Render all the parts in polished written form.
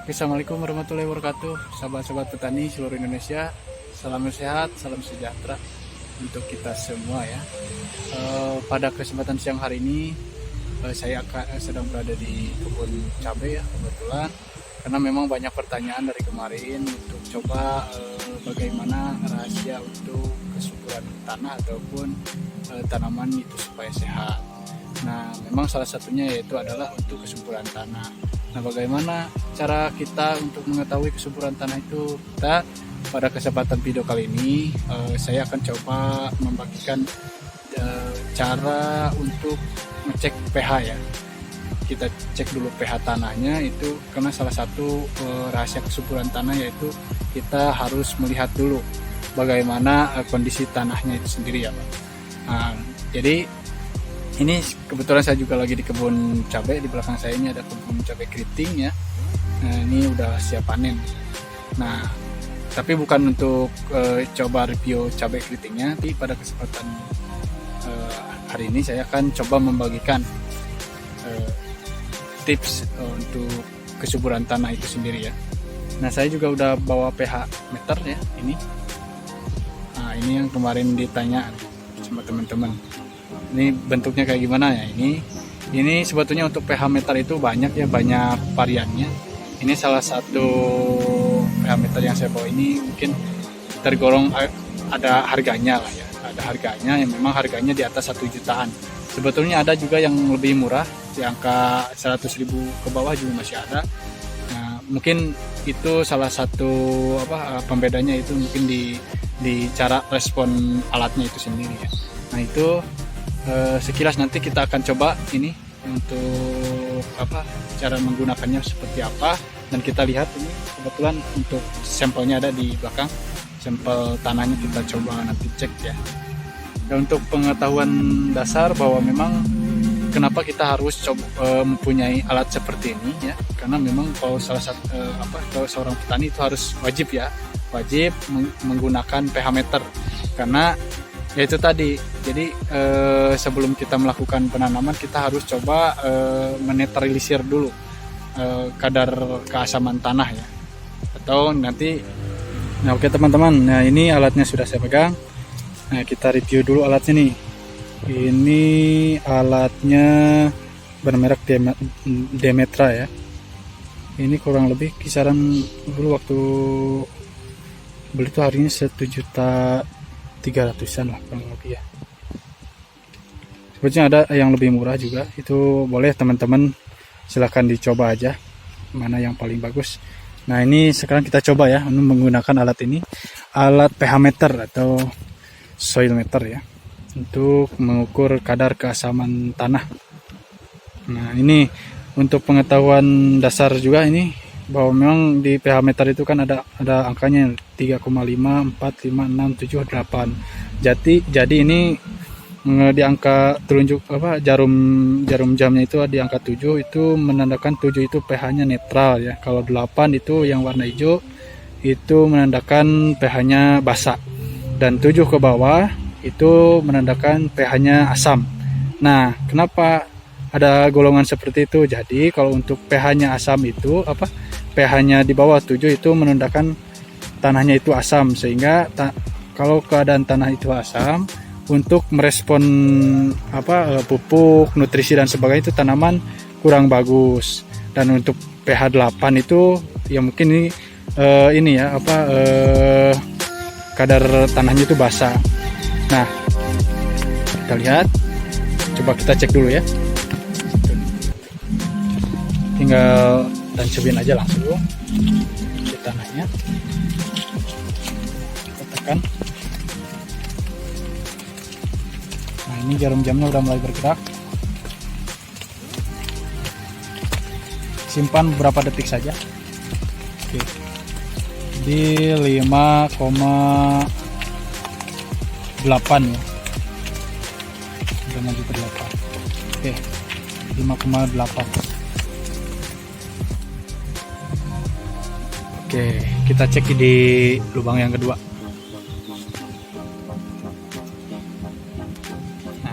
Assalamualaikum warahmatullahi wabarakatuh, sahabat-sahabat petani seluruh Indonesia. Salam sehat, salam sejahtera untuk kita semua ya. Pada kesempatan siang hari ini saya sedang berada di kebun cabai ya kebetulan, karena memang banyak pertanyaan dari kemarin untuk coba bagaimana rahasia untuk kesuburan tanah ataupun tanaman itu supaya sehat. Nah, memang salah satunya yaitu adalah untuk kesuburan tanah. Nah, bagaimana cara kita untuk mengetahui kesuburan tanah itu? Kita pada kesempatan video kali ini saya akan coba membagikan cara untuk ngecek pH ya. Kita cek dulu pH tanahnya itu, karena salah satu rahasia kesuburan tanah yaitu kita harus melihat dulu bagaimana kondisi tanahnya itu sendiri ya Pak. Nah, jadi ini kebetulan saya juga lagi di kebun cabai. Di belakang saya ini ada kebun cabai keriting ya. Nah, ini udah siap panen. Nah, tapi bukan untuk coba review cabai keritingnya, tapi pada kesempatan hari ini saya akan coba membagikan tips untuk kesuburan tanah itu sendiri ya. Nah, saya juga udah bawa pH meter ya ini. Nah, ini yang kemarin ditanya sama teman-teman. Ini bentuknya kayak gimana ya? Ini sebetulnya untuk pH meter itu banyak ya, banyak variannya. Ini salah satu pH meter yang saya bawa ini mungkin tergolong ada harganya lah ya. Ada harganya yang memang harganya di atas 1 jutaan. Sebetulnya ada juga yang lebih murah, di angka 100.000 ke bawah juga masih ada. Nah, mungkin itu salah satu pembedanya itu mungkin di cara respon alatnya itu sendiri ya. Nah, itu sekilas nanti kita akan coba ini untuk cara menggunakannya seperti apa, dan kita lihat ini kebetulan untuk sampelnya ada di belakang, sampel tanahnya kita coba nanti cek ya. Dan untuk pengetahuan dasar bahwa memang kenapa kita harus coba mempunyai alat seperti ini ya, karena memang kalau kalau seorang petani itu harus wajib menggunakan pH meter, karena ya itu tadi. Jadi sebelum kita melakukan penanaman kita harus coba menetralisir dulu kadar keasaman tanah ya, atau nanti. Nah, oke teman-teman, nah ini alatnya sudah saya pegang. Nah, kita review dulu alatnya nih. Ini alatnya bermerek Demetra ya. Ini kurang lebih kisaran dulu waktu beli itu harganya 1.300.000-an lah kurang lebih ya. Sebetulnya ada yang lebih murah juga, itu boleh teman-teman silahkan dicoba aja mana yang paling bagus. Nah, ini sekarang kita coba ya menggunakan alat ini, alat pH meter atau soil meter ya, untuk mengukur kadar keasaman tanah. Nah, ini untuk pengetahuan dasar juga ini, bahwa memang di pH meter itu kan ada angkanya 3,5, 4, 5, 6, 7, 8. Jadi ini di angka telunjuk jarum jamnya itu di angka 7, itu menandakan 7 itu pH-nya netral ya. Kalau 8 itu yang warna hijau itu menandakan pH-nya basa, dan 7 ke bawah itu menandakan pH-nya asam. Nah, kenapa ada golongan seperti itu? Jadi kalau untuk pH-nya asam itu pH-nya di bawah 7 itu menandakan tanahnya itu asam, sehingga kalau keadaan tanah itu asam, untuk merespon pupuk, nutrisi dan sebagainya itu tanaman kurang bagus. Dan untuk pH 8 itu ya mungkin kadar tanahnya itu basah. Nah, kita lihat, coba kita cek dulu ya. Tinggal tancapin aja langsung di tanahnya, kita tekan. Nah, ini jarum jamnya udah mulai bergerak. Simpan beberapa detik saja. Oke. Di 5,8 ya. Udah maju ke 8. Oke. 5,8. Oke, kita cek di lubang yang kedua. Nah,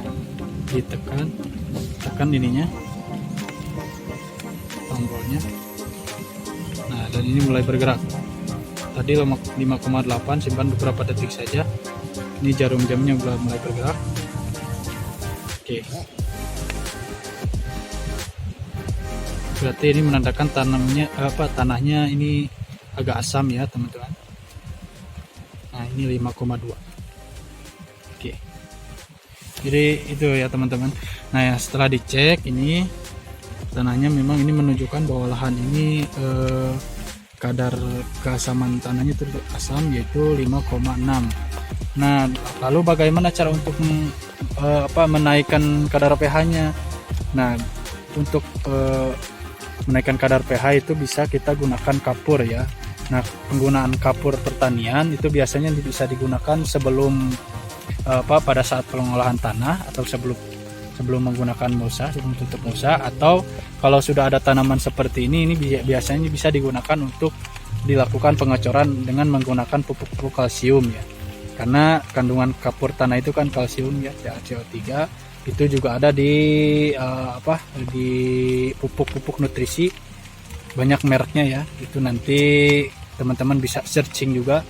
tekan ininya, tombolnya. Nah, dan ini mulai bergerak. Tadi 5,8, simpan beberapa detik saja. Ini jarum jamnya sudah mulai bergerak. Oke, berarti ini menandakan tanahnya ini agak asam ya teman-teman. Nah ini 5,2. Oke, jadi itu ya teman-teman. Nah ya, setelah dicek ini tanahnya memang ini menunjukkan bahwa lahan ini kadar keasaman tanahnya itu asam, yaitu 5,6. Nah lalu bagaimana cara untuk menaikkan kadar pH-nya? Nah untuk menaikkan kadar pH itu bisa kita gunakan kapur ya. Nah penggunaan kapur pertanian itu biasanya bisa digunakan sebelum pada saat pengolahan tanah, atau sebelum menggunakan mulsa, sebelum tutup mulsa, atau kalau sudah ada tanaman seperti ini biasanya bisa digunakan untuk dilakukan pengecoran dengan menggunakan pupuk-pupuk kalsium ya. Karena kandungan kapur tanah itu kan kalsium ya, CaCO3 itu juga ada di di pupuk-pupuk nutrisi, banyak mereknya ya. Itu nanti teman-teman bisa searching juga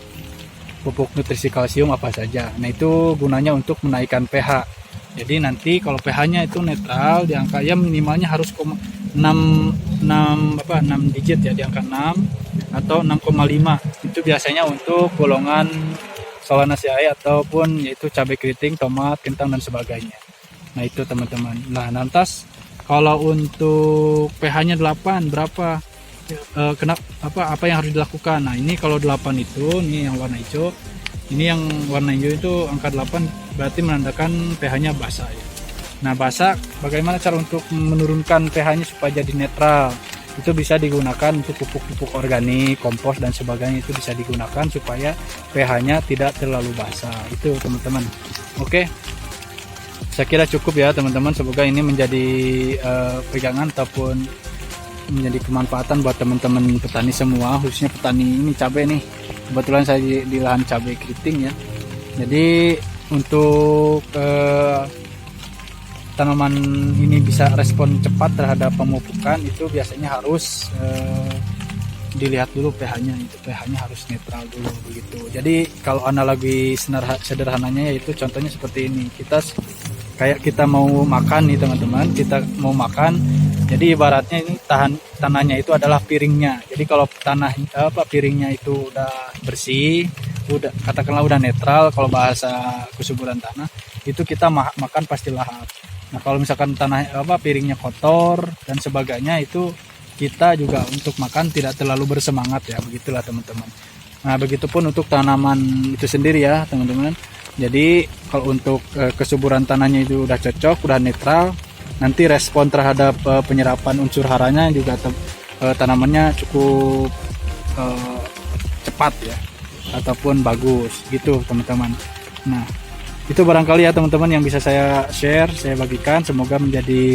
pupuk nutrisi kalsium apa saja. Nah itu gunanya untuk menaikkan pH. Jadi nanti kalau pH-nya itu netral, di angka ya minimalnya harus 6 digit ya, di angka 6 atau 6,5. Itu biasanya untuk golongan Solanaceae ataupun yaitu cabai keriting, tomat, kentang dan sebagainya. Nah itu teman-teman. Nah lantas kalau untuk pH-nya 8 berapa? Apa yang harus dilakukan? Nah ini kalau 8 itu, ini yang warna hijau. Ini yang warna hijau itu angka 8 berarti menandakan pH-nya basah ya. Nah basah, bagaimana cara untuk menurunkan pH-nya supaya jadi netral? Itu bisa digunakan untuk pupuk-pupuk organik, kompos dan sebagainya, itu bisa digunakan supaya pH-nya tidak terlalu basah. Itu teman-teman. Oke, saya kira cukup ya teman-teman. Semoga ini menjadi pegangan ataupun menjadi kemanfaatan buat teman-teman petani semua, khususnya petani ini cabai nih. Kebetulan saya di lahan cabai keriting ya. Jadi untuk tanaman ini bisa respon cepat terhadap pemupukan, itu biasanya harus dilihat dulu pH-nya, itu pH-nya harus netral dulu begitu. Jadi kalau analogi sederhananya yaitu contohnya seperti ini, kayak kita mau makan nih teman-teman, kita mau makan, jadi ibaratnya ini tanahnya itu adalah piringnya. Jadi kalau piringnya itu udah bersih, katakanlah udah netral, kalau bahasa kesuburan tanah itu kita makan pasti lahap. Nah kalau misalkan piringnya kotor dan sebagainya, itu kita juga untuk makan tidak terlalu bersemangat ya, begitulah teman-teman. Nah begitupun untuk tanaman itu sendiri ya teman-teman. Jadi kalau untuk kesuburan tanahnya itu udah cocok, udah netral, nanti respon terhadap penyerapan unsur haranya juga tanamannya cukup cepat ya, ataupun bagus gitu teman-teman. Nah itu barangkali ya teman-teman yang bisa saya share, saya bagikan. Semoga menjadi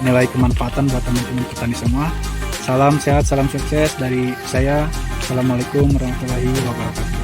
nilai kemanfaatan buat teman-teman petani semua. Salam sehat, salam sukses dari saya. Assalamualaikum warahmatullahi wabarakatuh.